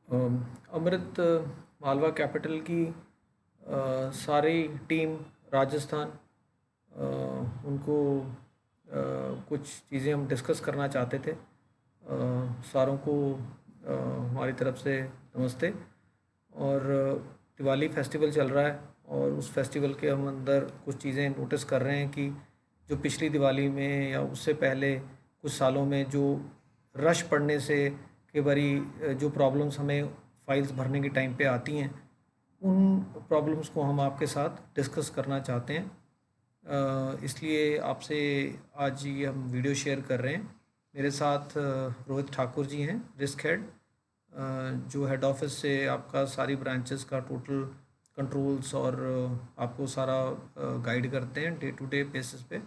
अमृत Malwa capital की सारी team Rajasthan, उनको कुछ चीज़ें हम डिस्कस करना चाहते थे। सारों को हमारी तरफ से नमस्ते। और दिवाली फेस्टिवल चल रहा है और उस फेस्टिवल के हम अंदर कुछ चीज़ें नोटिस कर रहे हैं कि जो पिछली दिवाली में या उससे पहले कुछ सालों में जो रश पड़ने से कई बारी जो प्रॉब्लम्स हमें फाइल्स भरने के टाइम पे आती हैं, उन प्रॉब्लम्स को हम आपके साथ डिस्कस करना चाहते हैं। इसलिए आपसे आज ये हम वीडियो शेयर कर रहे हैं। मेरे साथ रोहित ठाकुर जी हैं, रिस्क हेड, जो हेड ऑफिस से आपका सारी ब्रांचेस का टोटल कंट्रोल्स और आपको सारा गाइड करते हैं डे टू डे बेसिस पे।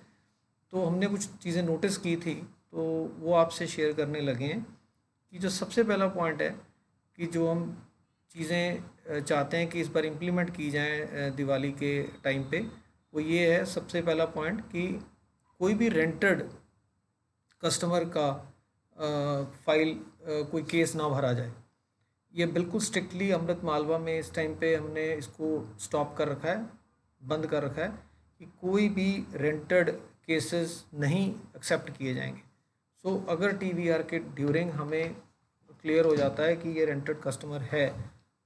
तो हमने कुछ चीज़ें नोटिस की थी, तो वो आपसे शेयर करने लगे हैं कि जो सबसे पहला पॉइंट है कि जो हम चीज़ें चाहते हैं कि इस बार इम्प्लीमेंट की जाएँ दिवाली के टाइम पे, वो ये है सबसे पहला पॉइंट कि कोई भी रेंटेड कस्टमर का फाइल कोई केस ना भरा जाए। ये बिल्कुल स्ट्रिक्टली अमृत मालवा में इस टाइम पे हमने इसको स्टॉप कर रखा है, बंद कर रखा है कि कोई भी रेंटेड केसेस नहीं एक्सेप्ट किए जाएंगे। सो अगर टीवीआर के ड्यूरिंग हमें क्लियर हो जाता है कि ये रेंटेड कस्टमर है,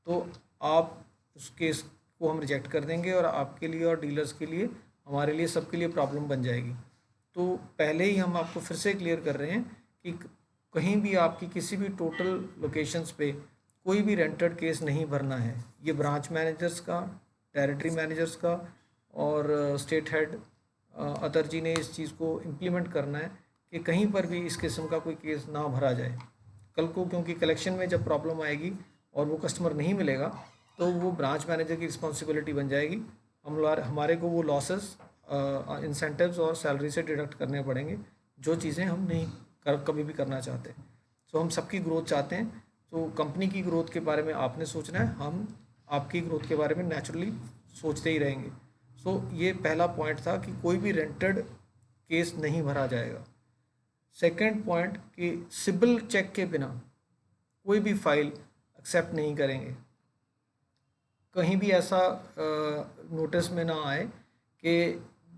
तो आप उस केस को हम रिजेक्ट कर देंगे और आपके लिए और डीलर्स के लिए, हमारे लिए, सबके लिए प्रॉब्लम बन जाएगी। तो पहले ही हम आपको फिर से क्लियर कर रहे हैं कि कहीं भी आपकी किसी भी टोटल लोकेशंस पे कोई भी रेंटेड केस नहीं भरना है। ये ब्रांच मैनेजर्स का, टेरिटरी मैनेजर्स का और स्टेट हेड अतर जी ने इस चीज़ को इम्प्लीमेंट करना है कि कहीं पर भी इस किस्म का कोई केस ना भरा जाए कल को, क्योंकि कलेक्शन में जब प्रॉब्लम आएगी और वो कस्टमर नहीं मिलेगा तो वो ब्रांच मैनेजर की रिस्पॉन्सिबिलिटी बन जाएगी। हमारे को वो लॉसेस इंसेंटिव्स और सैलरी से डिडक्ट करने पड़ेंगे, जो चीज़ें हम नहीं कभी भी करना चाहते। सो हम सबकी ग्रोथ चाहते हैं, तो कंपनी की ग्रोथ के बारे में आपने सोचना है, हम आपकी ग्रोथ के बारे में नेचुरली सोचते ही रहेंगे। सो ये पहला पॉइंट था कि कोई भी रेंटेड केस नहीं भरा जाएगा। सेकंड पॉइंट कि सिबिल चेक के बिना कोई भी फाइल एक्सेप्ट नहीं करेंगे। कहीं भी ऐसा नोटिस में ना आए कि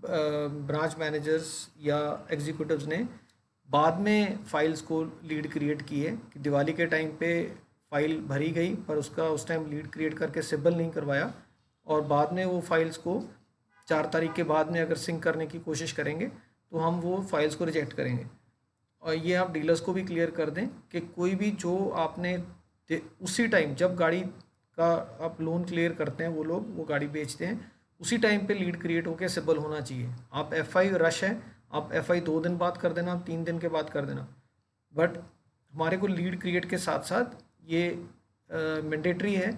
ब्रांच मैनेजर्स या एग्जीक्यूटिव्स ने बाद में फाइल्स को लीड क्रिएट की है कि दिवाली के टाइम पे फाइल भरी गई पर उसका उस टाइम लीड क्रिएट करके सिबल नहीं करवाया और बाद में वो फाइल्स को 4 तारीख के बाद में अगर सिंक करने की कोशिश करेंगे तो हम वो फाइल्स को रिजेक्ट करेंगे। और ये आप डीलर्स को भी क्लियर कर दें कि कोई भी जो आपने उसी टाइम जब गाड़ी का आप लोन क्लियर करते हैं, वो लोग वो गाड़ी बेचते हैं, उसी टाइम पे लीड क्रिएट होकर सिबल होना चाहिए। आप एफआई रश है, आप एफआई 2 दिन बाद कर देना, आप 3 दिन के बाद कर देना, बट हमारे को लीड क्रिएट के साथ साथ ये मैंडेटरी है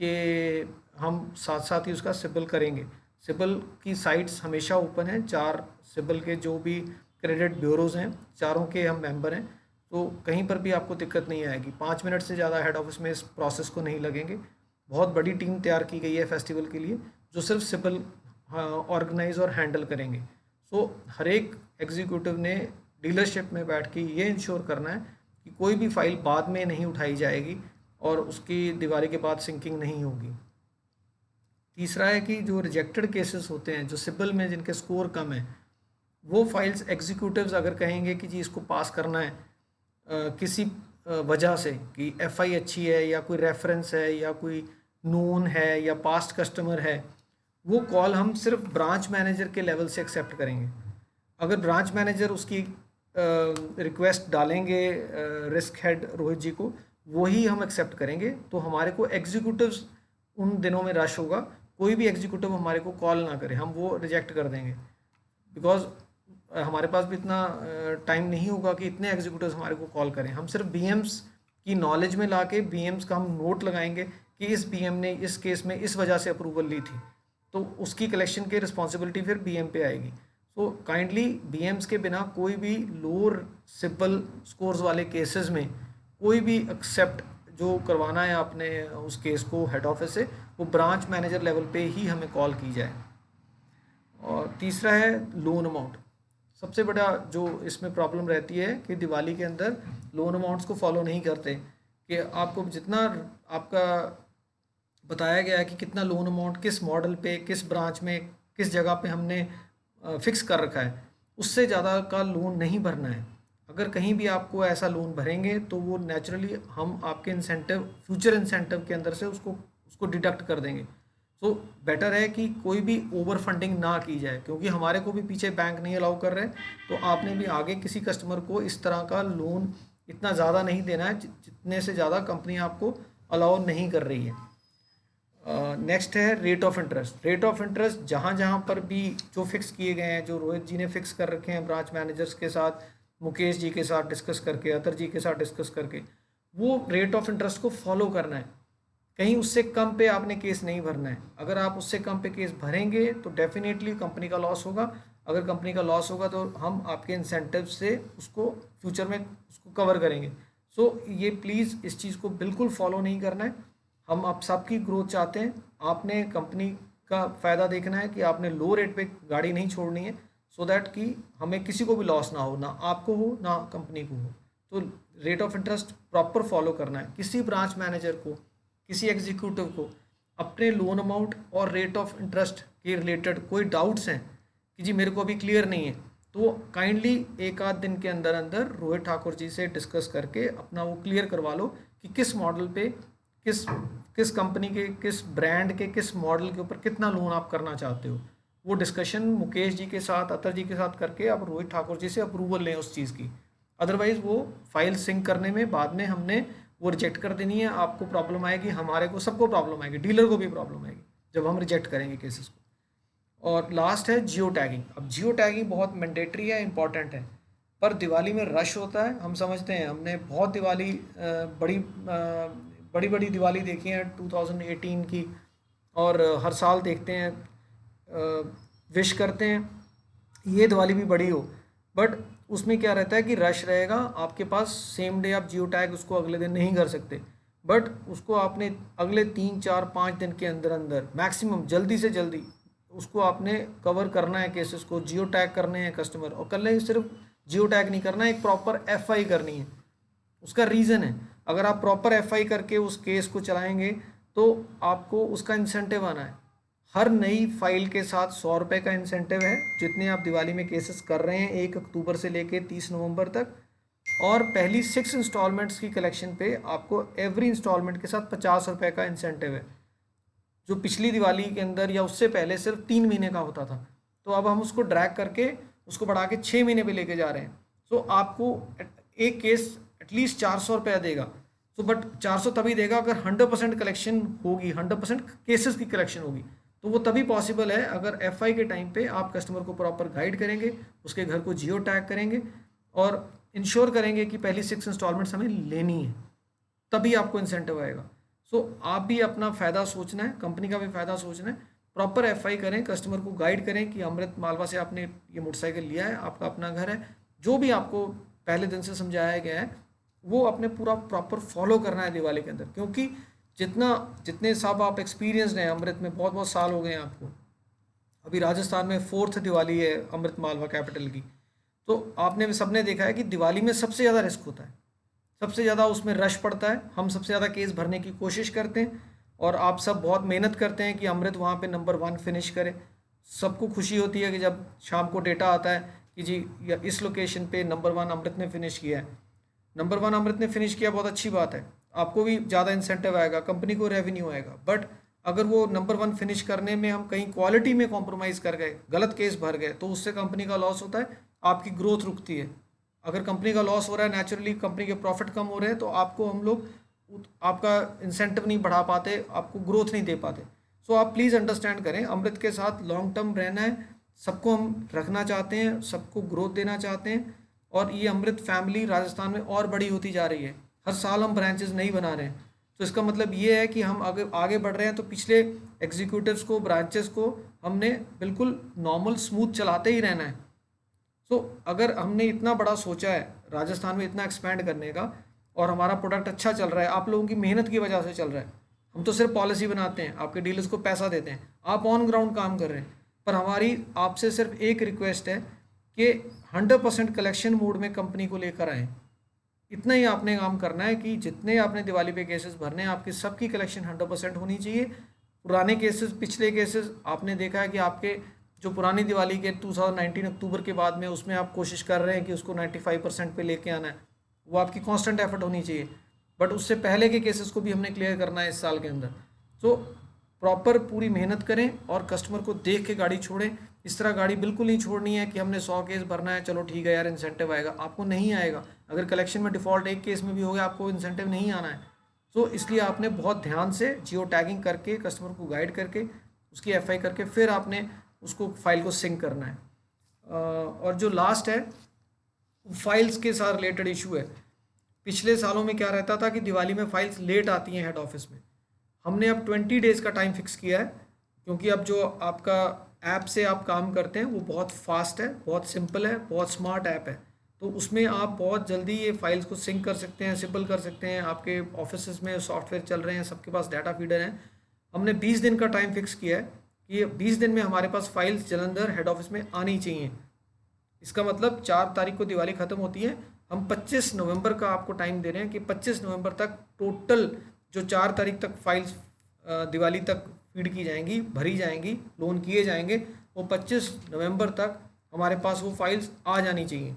कि हम साथ साथ ही उसका सिबल करेंगे। सिबल की साइट्स हमेशा ओपन है, 4 सिबल के जो भी क्रेडिट ब्यूरोज़ हैं, चारों के हम मेंबर हैं, तो कहीं पर भी आपको दिक्कत नहीं आएगी। 5 मिनट से ज़्यादा हेड ऑफिस में इस प्रोसेस को नहीं लगेंगे। बहुत बड़ी टीम तैयार की गई है फेस्टिवल के लिए, जो सिर्फ सिबल ऑर्गेनाइज और हैंडल करेंगे। सो हर एक एग्जीक्यूटिव ने डीलरशिप में बैठ के ये इंश्योर करना है कि कोई भी फाइल बाद में नहीं उठाई जाएगी और उसकी दिवाली के बाद सिंकिंग नहीं होगी। तीसरा है कि जो रिजेक्टेड केसेस होते हैं, जो सिबल में जिनके स्कोर कम है, वो फाइल्स एग्जीक्यूटिव्स अगर कहेंगे कि जी इसको पास करना है किसी वजह से कि एफआई अच्छी है या कोई रेफरेंस है या कोई नोन है या पास्ट कस्टमर है, वो कॉल हम सिर्फ ब्रांच मैनेजर के लेवल से एक्सेप्ट करेंगे। अगर ब्रांच मैनेजर उसकी रिक्वेस्ट डालेंगे रिस्क हेड रोहित जी को, वही हम एक्सेप्ट करेंगे। तो हमारे को एग्जीक्यूटिव्स उन दिनों में रश होगा, कोई भी एग्जीक्यूटिव हमारे को कॉल ना करे, हम वो रिजेक्ट कर देंगे। बिकॉज हमारे पास भी इतना टाइम नहीं होगा कि इतने एग्जीक्यूटिव्स हमारे को कॉल करें। हम सिर्फ बीएम्स की नॉलेज में ला के बीएम्स का हम नोट लगाएंगे कि इस बीएम ने इस केस में इस वजह से अप्रूवल ली थी, तो उसकी कलेक्शन की रिस्पॉन्सिबिलिटी फिर बीएम पे आएगी। सो काइंडली बीएम्स के बिना कोई भी लोअर सिबल स्कोर्स वाले केसेस में कोई भी एक्सेप्ट जो करवाना है आपने उस केस को हेड ऑफिस से, वो ब्रांच मैनेजर लेवल पे ही हमें कॉल की जाए। और तीसरा है लोन अमाउंट। सबसे बड़ा जो इसमें प्रॉब्लम रहती है कि दिवाली के अंदर लोन अमाउंट्स को फॉलो नहीं करते कि आपको जितना आपका बताया गया है कि कितना लोन अमाउंट किस मॉडल पे, किस ब्रांच में, किस जगह पे हमने फिक्स कर रखा है, उससे ज़्यादा का लोन नहीं भरना है। अगर कहीं भी आपको ऐसा लोन भरेंगे तो वो नेचुरली हम आपके इंसेंटिव, फ्यूचर इंसेंटिव के अंदर से उसको उसको डिडक्ट कर देंगे। सो बेटर है कि कोई भी ओवर फंडिंग ना की जाए, क्योंकि हमारे को भी पीछे बैंक नहीं अलाउ कर रहे, तो आपने भी आगे किसी कस्टमर को इस तरह का लोन इतना ज़्यादा नहीं देना है जितने से ज़्यादा कंपनी आपको अलाउ नहीं कर रही है। नेक्स्ट है rate of interest. Rate of interest जहाँ जहाँ पर भी जो फिक्स किए गए हैं, जो रोहित जी ने फिक्स कर रखे हैं ब्रांच मैनेजर्स के साथ, मुकेश जी के साथ डिस्कस करके, अतर जी के साथ डिस्कस करके, वो रेट ऑफ इंटरेस्ट को फॉलो करना है। कहीं उससे कम पे आपने केस नहीं भरना है। अगर आप उससे कम पे केस भरेंगे तो डेफिनेटली कंपनी का लॉस होगा। अगर कंपनी का लॉस होगा तो हम आपके इंसेंटिव से उसको फ्यूचर में उसको कवर करेंगे। सो ये प्लीज़ इस चीज़ को बिल्कुल फॉलो नहीं करना है। हम आप सबकी ग्रोथ चाहते हैं, आपने कंपनी का फ़ायदा देखना है कि आपने लो रेट पे गाड़ी नहीं छोड़नी है, सो दैट कि हमें किसी को भी लॉस ना हो, ना आपको हो ना कंपनी को हो। तो rate of interest proper follow करना है। किसी ब्रांच मैनेजर को, किसी एग्जीक्यूटिव को अपने लोन अमाउंट और रेट ऑफ इंटरेस्ट के रिलेटेड कोई डाउट्स हैं कि जी मेरे को अभी क्लियर नहीं है, तो काइंडली एक आध दिन के अंदर अंदर रोहित ठाकुर जी से डिस्कस करके अपना वो क्लियर करवा लो कि किस मॉडल पे, किस किस कंपनी के, किस ब्रांड के, किस मॉडल के ऊपर कितना लोन आप करना चाहते हो। वो डिस्कशन मुकेश जी के साथ, अतर जी के साथ करके आप रोहित ठाकुर जी से अप्रूवल लें उस चीज़ की। अदरवाइज़ वो फाइल सिंक करने में बाद में हमने वो रिजेक्ट कर देनी है, आपको प्रॉब्लम आएगी, हमारे को, सबको प्रॉब्लम आएगी, डीलर को भी प्रॉब्लम आएगी जब हम रिजेक्ट करेंगे केसेस को। और लास्ट है जियो टैगिंग। अब जियो टैगिंग बहुत मैंडेटरी है, इंपॉर्टेंट है, पर दिवाली में रश होता है, हम समझते हैं। हमने बहुत दिवाली बड़ी बड़ी दिवाली देखी है 2018 की, और हर साल देखते हैं, विश करते हैं ये दिवाली भी बड़ी हो, बट उसमें क्या रहता है कि रश रहेगा आपके पास। सेम डे आप जियो टैग उसको अगले दिन नहीं कर सकते, बट उसको आपने अगले 3 4 5 दिन के अंदर अंदर मैक्सिमम जल्दी से जल्दी उसको आपने कवर करना है, केसेस को जियो टैग करने हैं कस्टमर। और कल नहीं, सिर्फ जियो टैग नहीं करना है, एक प्रॉपर एफआई करनी है। उसका रीज़न है, अगर आप प्रॉपर एफआई करके उस केस को चलाएंगे तो आपको उसका इंसेंटिव आना है। हर नई फाइल के साथ 100 रुपये का इंसेंटिव है, जितने आप दिवाली में केसेस कर रहे हैं 1 अक्टूबर से लेके 30 नवंबर तक। और पहली 6 इंस्टॉलमेंट्स की कलेक्शन पे आपको एवरी इंस्टॉलमेंट के साथ 50 रुपये का इंसेंटिव है, जो पिछली दिवाली के अंदर या उससे पहले सिर्फ 3 महीने का होता था। तो अब हम उसको ड्रैग करके उसको बढ़ा के 6 महीने पे लेके जा रहे हैं। सो आपको एक केस एटलीस्ट 400 रुपया देगा। तो बट 400 तभी देगा अगर 100% कलेक्शन होगी, 100% केसेस की कलेक्शन होगी। तो वो तभी पॉसिबल है अगर एफआई के टाइम पे आप कस्टमर को प्रॉपर गाइड करेंगे, उसके घर को जियो टैग करेंगे और इंश्योर करेंगे कि पहली 6 इंस्टॉलमेंट्स हमें लेनी है, तभी आपको इंसेंटिव आएगा। सो आप भी अपना फ़ायदा सोचना है, कंपनी का भी फ़ायदा सोचना है। प्रॉपर एफआई करें, कस्टमर को गाइड करें कि अमृत मालवा से आपने ये मोटरसाइकिल लिया है, आपका अपना घर है। जो भी आपको पहले दिन से समझाया गया है वो अपने पूरा प्रॉपर फॉलो करना है दिवाली के अंदर, क्योंकि जितने सब आप एक्सपीरियंसड हैं अमृत में, बहुत बहुत साल हो गए हैं आपको। अभी राजस्थान में 4th दिवाली है अमृत मालवा कैपिटल की। तो आपने सबने देखा है कि दिवाली में सबसे ज़्यादा रिस्क होता है, सबसे ज़्यादा उसमें रश पड़ता है, हम सबसे ज़्यादा केस भरने की कोशिश करते हैं और आप सब बहुत मेहनत करते हैं कि अमृत वहाँ पे नंबर 1 फिनिश करे। सबको खुशी होती है कि जब शाम को डेटा आता है कि जी या इस लोकेशन पे नंबर 1 अमृत ने फिनिश किया है। नंबर 1 अमृत ने फिनिश किया, बहुत अच्छी बात है, आपको भी ज़्यादा इंसेंटिव आएगा, कंपनी को रेवेन्यू आएगा। बट अगर वो नंबर 1 फिनिश करने में हम कहीं क्वालिटी में कॉम्प्रोमाइज़ कर गए, गलत केस भर गए, तो उससे कंपनी का लॉस होता है, आपकी ग्रोथ रुकती है। अगर कंपनी का लॉस हो रहा है, नेचुरली कंपनी के प्रॉफिट कम हो रहे हैं, तो आपको हम लोग आपका इंसेंटिव नहीं बढ़ा पाते, आपको ग्रोथ नहीं दे पाते। सो आप प्लीज़ अंडरस्टैंड करें, अमृत के साथ लॉन्ग टर्म रहना है, सबको हम रखना चाहते हैं, सबको ग्रोथ देना चाहते हैं। और ये अमृत फैमिली राजस्थान में और बड़ी होती जा रही है, हर साल हम ब्रांचेस नहीं बना रहे हैं। तो इसका मतलब ये है कि हम आगे आगे बढ़ रहे हैं। तो पिछले एग्जीक्यूटिव्स को, ब्रांचेस को हमने बिल्कुल नॉर्मल स्मूथ चलाते ही रहना है। सो अगर हमने इतना बड़ा सोचा है राजस्थान में इतना एक्सपैंड करने का और हमारा प्रोडक्ट अच्छा चल रहा है, आप लोगों की मेहनत की वजह से चल रहा है। हम तो सिर्फ पॉलिसी बनाते हैं, आपके डीलर्स को पैसा देते हैं, आप ऑन ग्राउंड काम कर रहे हैं। पर हमारी आपसे सिर्फ एक रिक्वेस्ट है कि 100% कलेक्शन मोड में कंपनी को लेकर आएँ। इतना ही आपने काम करना है कि जितने आपने दिवाली पे केसेस भरने हैं आपकी सबकी कलेक्शन 100% होनी चाहिए। पुराने केसेस, पिछले केसेस आपने देखा है कि आपके जो पुरानी दिवाली के 2019 अक्टूबर के बाद में उसमें आप कोशिश कर रहे हैं कि उसको 95% पे लेके आना है, वो आपकी कांस्टेंट एफर्ट होनी चाहिए। बट उससे पहले के केसेस को भी हमने क्लियर करना है इस साल के अंदर। तो प्रॉपर पूरी मेहनत करें और कस्टमर को देख के गाड़ी छोड़ें। इस तरह गाड़ी बिल्कुल नहीं छोड़नी है कि हमने 100 केस भरना है, चलो ठीक है यार इंसेंटिव आएगा, आपको नहीं आएगा। अगर कलेक्शन में डिफ़ॉल्ट एक केस में भी हो गया आपको इंसेंटिव नहीं आना है। तो इसलिए आपने बहुत ध्यान से जियो टैगिंग करके कस्टमर को गाइड करके उसकी एफआई करके फिर आपने उसको फाइल को सिंक करना है। और जो लास्ट है फाइल्स के साथ रिलेटेड इशू है। पिछले सालों में क्या रहता था कि दिवाली में फाइल्स लेट आती हैं हेड ऑफिस में। हमने अब 20 डेज़ का टाइम फिक्स किया है, क्योंकि अब जो आपका ऐप से आप काम करते हैं वो बहुत फास्ट है, बहुत सिंपल है, बहुत स्मार्ट ऐप है। तो उसमें आप बहुत जल्दी ये फाइल्स को सिंक कर सकते हैं, सिंपल कर सकते हैं। आपके ऑफिस में सॉफ्टवेयर चल रहे हैं, सबके पास डाटा फीडर हैं। हमने 20 दिन का टाइम फिक्स किया है कि 20 दिन में हमारे पास फाइल्स जलंधर हेड ऑफिस में आनी चाहिए। इसका मतलब 4 तारीख को दिवाली ख़त्म होती है, हम 25 नवंबर का आपको टाइम दे रहे हैं कि 25 नवंबर तक टोटल जो 4 तारीख तक फाइल्स दिवाली तक फीड की जाएंगी, भरी जाएंगी, लोन किए जाएंगे, वो 25 नवंबर तक हमारे पास वो फाइल्स आ जानी चाहिए।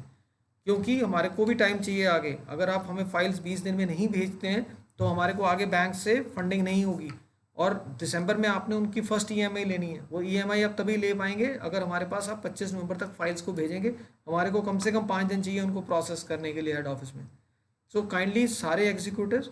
क्योंकि हमारे को भी टाइम चाहिए आगे। अगर आप हमें फाइल्स 20 दिन में नहीं भेजते हैं तो हमारे को आगे बैंक से फंडिंग नहीं होगी। और दिसंबर में आपने उनकी फर्स्ट ईएमआई लेनी है, वो ईएमआई आप तभी ले पाएंगे अगर हमारे पास आप 25 नवंबर तक फाइल्स को भेजेंगे। हमारे को कम से कम 5 दिन चाहिए उनको प्रोसेस करने के लिए हेड ऑफिस में। सो काइंडली सारे एग्जीक्यूटिव्स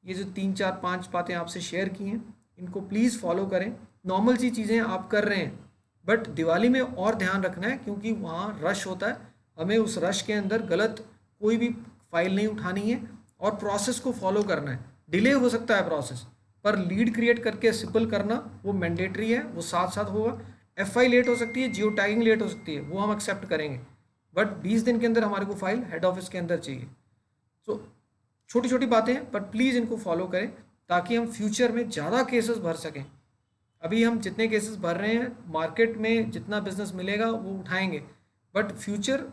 ये जो 3 4 5 बातें आपसे शेयर की हैं इनको प्लीज़ फॉलो करें। नॉर्मल सी चीज़ें आप कर रहे हैं, बट दिवाली में और ध्यान रखना है क्योंकि वहाँ रश होता है। हमें उस रश के अंदर गलत कोई भी फाइल नहीं उठानी है और प्रोसेस को फॉलो करना है। डिले हो सकता है प्रोसेस, पर लीड क्रिएट करके सिंपल करना वो मैंडेटरी है, वो साथ साथ होगा। एफआई लेट हो सकती है, जियो टैगिंग लेट हो सकती है, वो हम एक्सेप्ट करेंगे, बट 20 दिन के अंदर हमारे को फाइल हेड ऑफिस के अंदर चाहिए। तो छोटी छोटी बातें हैं, पर प्लीज़ इनको फॉलो करें ताकि हम फ्यूचर में ज़्यादा केसेस भर सकें। अभी हम जितने केसेस भर रहे हैं, मार्केट में जितना बिजनेस मिलेगा वो उठाएंगे, बट फ्यूचर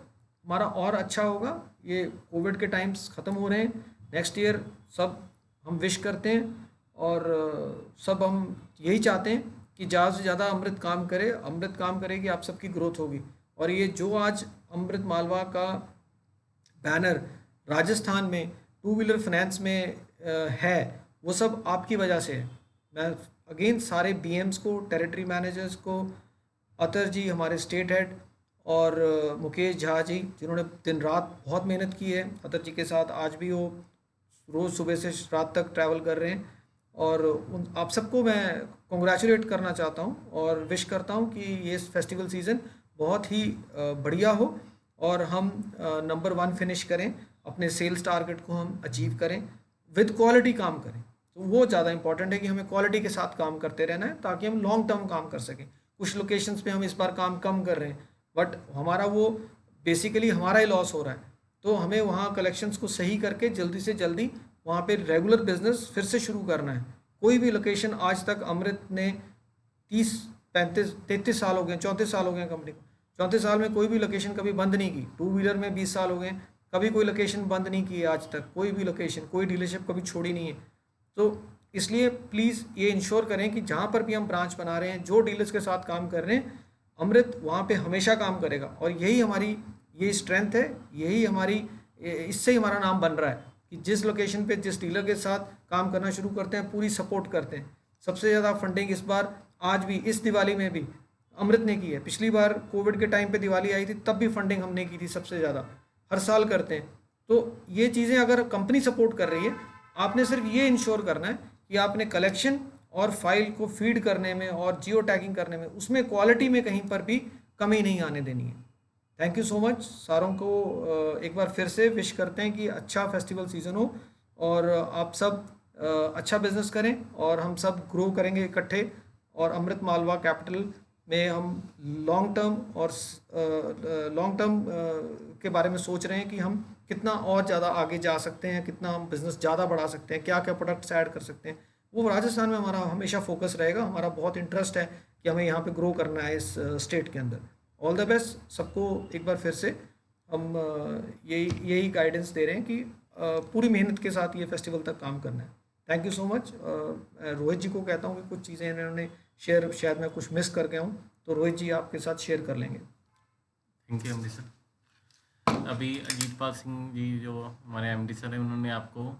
हमारा और अच्छा होगा। ये कोविड के टाइम्स ख़त्म हो रहे हैं, नेक्स्ट ईयर सब हम विश करते हैं और सब हम यही चाहते हैं कि ज़्यादा से ज़्यादा अमृत काम करे। अमृत काम करेगी, आप सबकी ग्रोथ होगी। और ये जो आज अमृत मालवा का बैनर राजस्थान में टू व्हीलर फाइनेंस में है, वो सब आपकी वजह से है। मैं अगेन सारे बीएम्स को, टेरिटरी मैनेजर्स को, अतर जी हमारे स्टेट हेड और मुकेश झा जी जिन्होंने दिन रात बहुत मेहनत की है अतर जी के साथ, आज भी वो रोज़ सुबह से रात तक ट्रैवल कर रहे हैं। और उन आप सबको मैं कॉन्ग्रेचुलेट करना चाहता हूँ और विश करता हूँ कि ये फेस्टिवल सीज़न बहुत ही बढ़िया हो और हम नंबर 1 फिनिश करें, अपने सेल्स टारगेट को हम अचीव करें, विद क्वालिटी काम करें। तो वो ज़्यादा इंपॉर्टेंट है कि हमें क्वालिटी के साथ काम करते रहना है ताकि हम लॉन्ग टर्म काम कर सकें। कुछ लोकेशंस पे हम इस बार काम कम कर रहे हैं, बट हमारा वो बेसिकली हमारा ही लॉस हो रहा है। तो हमें वहाँ कलेक्शंस को सही करके जल्दी से जल्दी वहाँ पे रेगुलर बिजनेस फिर से शुरू करना है। कोई भी लोकेशन आज तक अमृत ने 30 35 33 साल हो गए, 34 साल हो गए कंपनी को, 34 साल में कोई भी लोकेशन कभी बंद नहीं की। टू व्हीलर में 20 साल हो गए, कभी कोई लोकेशन बंद नहीं की है आज तक। कोई भी लोकेशन, कोई डीलरशिप कभी छोड़ी नहीं है। तो इसलिए प्लीज़ ये इंश्योर करें कि जहाँ पर भी हम ब्रांच बना रहे हैं, जो डीलर्स के साथ काम कर रहे हैं, अमृत वहाँ पे हमेशा काम करेगा। और यही हमारी ये स्ट्रेंथ है, यही हमारी, इससे ही हमारा नाम बन रहा है कि जिस लोकेशन पे जिस डीलर के साथ काम करना शुरू करते हैं पूरी सपोर्ट करते हैं। सबसे ज़्यादा फंडिंग इस बार, आज भी इस दिवाली में भी अमृत ने की है। पिछली बार कोविड के टाइम पे दिवाली आई थी तब भी फंडिंग हमने की थी सबसे ज़्यादा, हर साल करते हैं। तो ये चीज़ें अगर कंपनी सपोर्ट कर रही है, आपने सिर्फ ये इंश्योर करना है कि आपने कलेक्शन और फाइल को फीड करने में और जियो टैगिंग करने में, उसमें क्वालिटी में कहीं पर भी कमी नहीं आने देनी है। Thank you so much. सारों को एक बार फिर से विश करते हैं कि अच्छा फेस्टिवल सीज़न हो और आप सब अच्छा बिजनेस करें और हम सब ग्रो करेंगे इकट्ठे। और अमृत मालवा कैपिटल में हम लॉन्ग टर्म के बारे में सोच रहे हैं कि हम कितना और ज़्यादा आगे जा सकते हैं, कितना हम बिज़नेस ज़्यादा बढ़ा सकते हैं, क्या क्या प्रोडक्ट्स ऐड कर सकते हैं। वो राजस्थान में हमारा हमेशा फोकस रहेगा। हमारा बहुत इंटरेस्ट है कि हमें यहाँ पे ग्रो करना है इस स्टेट के अंदर। ऑल द बेस्ट सबको। एक बार फिर से हम यही गाइडेंस दे रहे हैं कि पूरी मेहनत के साथ ये फेस्टिवल तक काम करना है। Thank you so much. Rohit ji को कहता हूँ कि कुछ चीज़ें इन्होंने शेयर, शायद मैं कुछ मिस कर गया हूँ, तो रोहित जी आपके साथ शेयर कर लेंगे। Thank you MD sir. अभी अजीतपाल सिंह जी जो हमारे एमडी सर हैं, उन्होंने आपको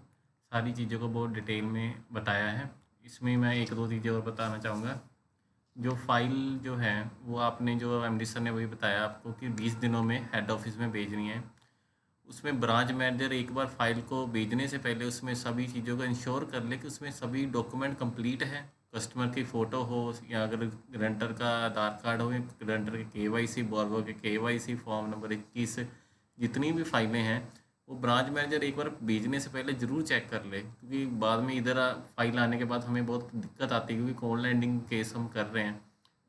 सारी चीज़ों को बहुत डिटेल में बताया है। इसमें मैं एक दो चीज़ें और बताना चाहूँगा। जो फाइल जो है वो आपने, जो एमडी सर ने वही बताया आपको कि 20 दिनों में हेड ऑफिस में भेजनी है। उसमें ब्रांच मैनेजर एक बार फाइल को भेजने से पहले उसमें सभी चीज़ों को इंश्योर कर ले कि उसमें सभी डॉक्यूमेंट कंप्लीट है। कस्टमर की फ़ोटो हो, या अगर रेंटर का आधार कार्ड हो, या रेंटर के केवाईसी, बोर्वो के केवाईसी, फॉर्म नंबर 21, जितनी भी फाइलें हैं वो ब्रांच मैनेजर एक बार भेजने से पहले ज़रूर चेक कर ले, क्योंकि बाद में इधर फाइल आने के बाद हमें बहुत दिक्कत आती है, क्योंकि कॉल लैंडिंग केस हम कर रहे हैं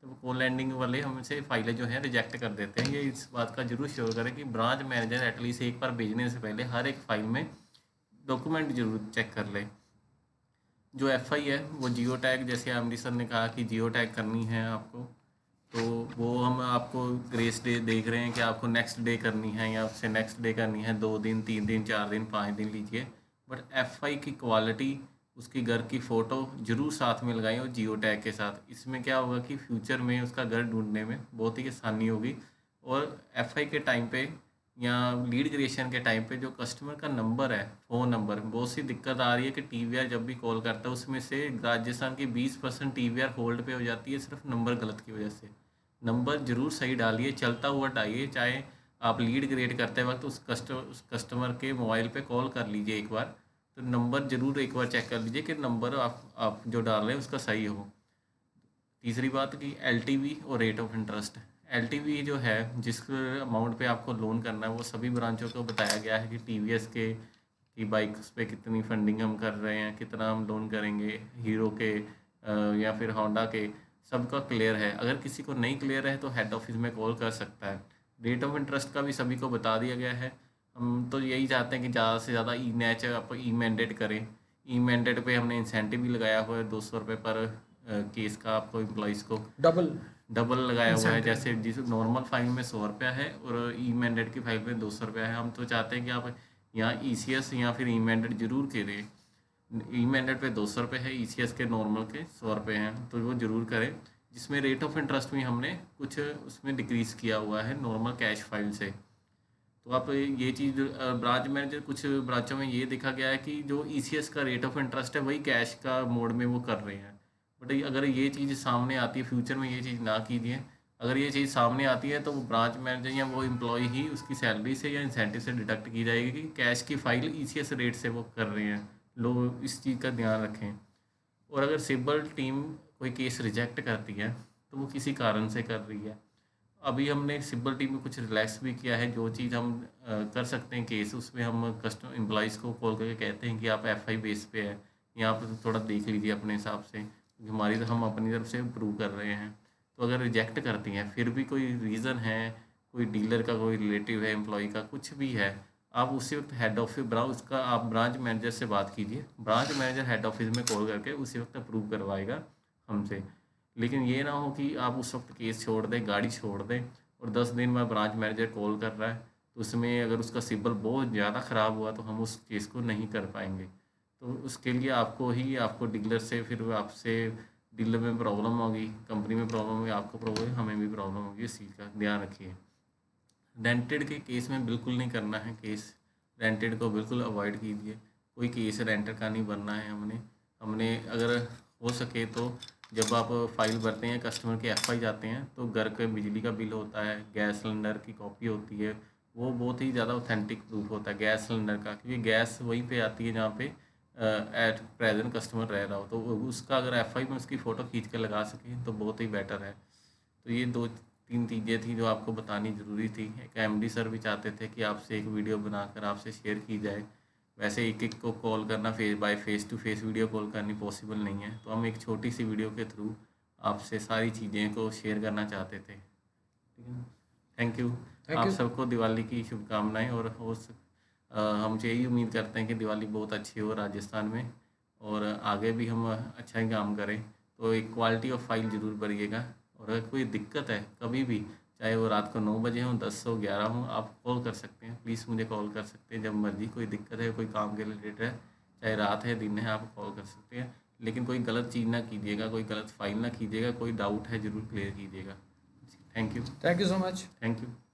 तो कॉल लैंडिंग वाले हमसे फाइलें जो है रिजेक्ट कर देते हैं। ये इस बात का जरूर श्योर करें कि ब्रांच मैनेजर एटलीस्ट एक बार भेजने से पहले हर एक फाइल में डॉक्यूमेंट जरूर चेक कर ले। जो एफआई है वो जियो टैग, जैसे एमडी सर ने कहा कि जियो टैग करनी है आपको, तो वो हम आपको ग्रेस डे देख रहे हैं कि आपको नेक्स्ट डे करनी है या उससे नेक्स्ट डे करनी है, 2 दिन, 3 दिन, 4 दिन, 5 दिन लीजिए। बट एफआई की क्वालिटी, उसकी घर की फ़ोटो जरूर साथ में लगाएं और जियो टैग के साथ। इसमें क्या होगा कि फ्यूचर में उसका घर ढूंढने में बहुत ही आसानी होगी। और एफआई के टाइम पे या लीड क्रिएशन के टाइम पे जो कस्टमर का नंबर है, फ़ोन नंबर, बहुत सी दिक्कत आ रही है कि टीवीआर जब भी कॉल करता है उसमें से राजस्थान की 20% टीवीआर होल्ड पे हो जाती है, सिर्फ नंबर गलत की वजह से। नंबर ज़रूर सही डालिए, चलता हुआ डालिए, चाहे आप लीड क्रिएट करते वक्त उस कस्टमर के मोबाइल पे कॉल कर लीजिए एक बार, तो नंबर ज़रूर एक बार चेक कर लीजिए कि नंबर आप जो डाल रहे हैं उसका सही हो। तीसरी बात कि एलटीवी और रेट ऑफ इंटरेस्ट। एलटीवी जो है, जिस अमाउंट पे आपको लोन करना है, वो सभी ब्रांचों को बताया गया है कि टीवीएस के की बाइक्स पे कितनी फंडिंग हम कर रहे हैं, कितना हम लोन करेंगे, हीरो के या फिर होंडा के, सबका क्लियर है। अगर किसी को नहीं क्लियर है तो हेड ऑफिस में कॉल कर सकता है। रेट ऑफ इंटरेस्ट का भी सभी को बता दिया गया है। हम तो यही चाहते हैं कि ज़्यादा से ज़्यादा ई नैच आप ई मैंडेट करें। ई मैंडेट पे हमने इंसेंटिव भी लगाया हुआ है, 200 रुपये पर केस का आपको एम्प्लॉयज़ को डबल डबल लगाया हुआ है। इंसेंटिव। जैसे जिस नॉर्मल फाइल में 100 रुपया है और ई मैंडेट की फाइल में 200 रुपया है, हम तो चाहते हैं कि आप यहाँ ईसीएस या फिर ई मैंडेट जरूर करें। ई मैंडेट पे 200 रुपये है, ईसीएस के नॉर्मल के 100 रुपये हैं, तो वो ज़रूर करें। जिसमें रेट ऑफ इंटरेस्ट भी हमने कुछ उसमें डिक्रीज़ किया हुआ है नॉर्मल कैश फाइल से। तो आप ये चीज़ ब्रांच मैनेजर, कुछ ब्रांचों में ये देखा गया है कि जो ईसीएस का रेट ऑफ इंटरेस्ट है वही कैश का मोड में वो कर रहे हैं। बट अगर ये चीज़ सामने आती है, फ्यूचर में ये चीज़ ना कीजिए। अगर ये चीज़ सामने आती है तो वो ब्रांच मैनेजर या वो एम्प्लॉय ही उसकी सैलरी से या इंसेंटिव से डिडक्ट की जाएगी कि कैश की फाइल ईसीएस रेट से वो कर रहे हैं। लोग इस चीज़ का ध्यान रखें। और अगर सिब्बल टीम कोई केस रिजेक्ट करती है तो वो किसी कारण से कर रही है। अभी हमने सिब्बल टीम में कुछ रिलैक्स भी किया है। जो चीज़ हम कर सकते हैं केस, उसमें हम कस्टमर एम्प्लॉयज़ को कॉल करके कहते हैं कि आप एफआई बेस पे है, या आप थोड़ा देख लीजिए अपने हिसाब से, क्योंकि हम अपनी तरफ से प्रूव कर रहे हैं। तो अगर रिजेक्ट करती हैं, फिर भी कोई रीज़न है, कोई डीलर का कोई रिलेटिव है, एम्प्लॉय का कुछ भी है, आप उसी वक्त हेड ऑफिस उसका आप ब्रांच मैनेजर से बात कीजिए। ब्रांच मैनेजर हेड ऑफिस में कॉल करके उसी वक्त अप्रूव करवाएगा हमसे। लेकिन ये ना हो कि आप उस वक्त केस छोड़ दें, गाड़ी छोड़ दें, और 10 दिन बाद ब्रांच मैनेजर कॉल कर रहा है, तो उसमें अगर उसका सिबिल बहुत ज़्यादा ख़राब हुआ तो हम उस केस को नहीं कर पाएंगे। तो उसके लिए आपको डीलर से, फिर आपसे डीलर में प्रॉब्लम होगी, कंपनी में प्रॉब्लम होगी, आपको प्रॉब्लम होगी, हमें भी प्रॉब्लम होगी। इस चीज़ का ध्यान रखिए। रेंटेड के केस में बिल्कुल नहीं करना है केस। रेंटेड को बिल्कुल अवॉइड कीजिए। कोई केस रेंटेड का नहीं बनना है। हमने अगर हो सके तो जब आप फाइल भरते हैं, कस्टमर के एफआई जाते हैं, तो घर के बिजली का बिल होता है, गैस सिलेंडर की कॉपी होती है, वो बहुत ही ज़्यादा ऑथेंटिक प्रूफ होता है गैस सिलेंडर का, क्योंकि गैस वहीं पे आती है जहाँ पे एट प्रेजेंट कस्टमर रह रहा हो। तो उसका अगर एफआई में उसकी फ़ोटो खींच के लगा सकें तो बहुत ही बेटर है। तो ये 2-3 चीज़ें थी जो आपको बतानी ज़रूरी थी। एक एमडी सर भी चाहते थे कि आपसे एक वीडियो बनाकर आपसे शेयर की जाए। वैसे एक को कॉल करना, face to face video call करनी पॉसिबल नहीं है, तो हम एक छोटी सी वीडियो के थ्रू आपसे सारी चीज़ें को शेयर करना चाहते थे। ठीक है, थैंक यू। थैंक आप यू। सबको दिवाली की शुभकामनाएं। और हम यही उम्मीद करते हैं कि दिवाली बहुत अच्छी हो राजस्थान में, और आगे भी हम अच्छा ही काम करें। तो एक क्वालिटी ऑफ फाइल ज़रूर भरिएगा। और अगर कोई दिक्कत है कभी भी, चाहे वो रात को 9 बजे हों, 10 हो, 11 हों, आप कॉल कर सकते हैं। प्लीज़ मुझे कॉल कर सकते हैं जब मर्ज़ी। कोई दिक्कत है, कोई काम के रिलेटेड है, चाहे रात है दिन है, आप कॉल कर सकते हैं। लेकिन कोई गलत चीज़ ना कीजिएगा, कोई गलत फाइल ना कीजिएगा, कोई डाउट है ज़रूर क्लियर कीजिएगा। Thank you. Thank you so much. Thank you.